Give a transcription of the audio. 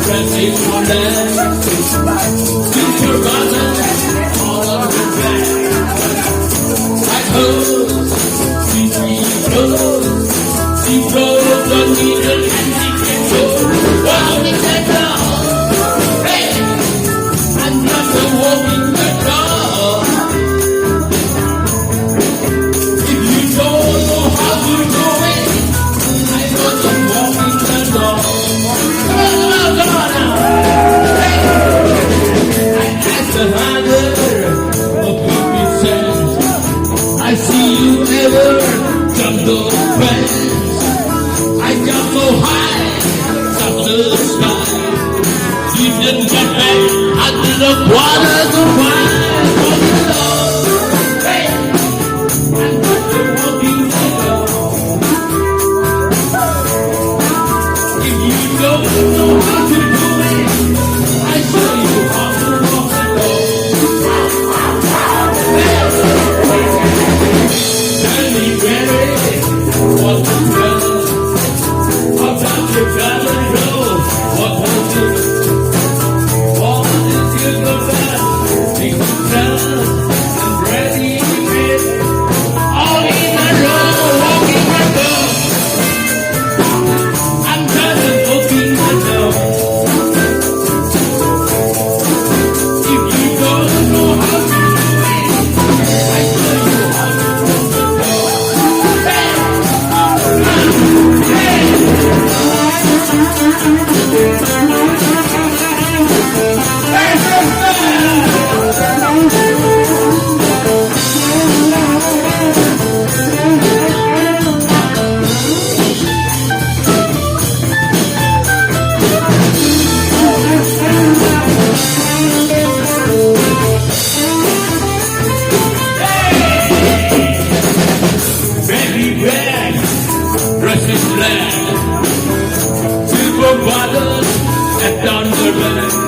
pressing on that. Future buttons all on the back. I hope she goes on needle and she can go. Wow, it's a dog. Hey, I'm not a walking the dog. If you don't know how to do it, I know the walking the dog. Come on now. Hey, I asked the hunter of 50 cents. I see you ever jump those fence. I jumped so high, up the sky. You didn't get back under the water to find what you love. Hey, I'm not the walking the dog. If you don't know how to do it, I show you how to walk the dog. Tell me ready, what to tell. How about you gotta know what to do? All this is the best, be content and ready with all in a row, walking the dog. I'm just walking the dog. If you don't know how to do it, I show you how to walk the dog. Baby red, dressed in black, silver buttons and Thunderland.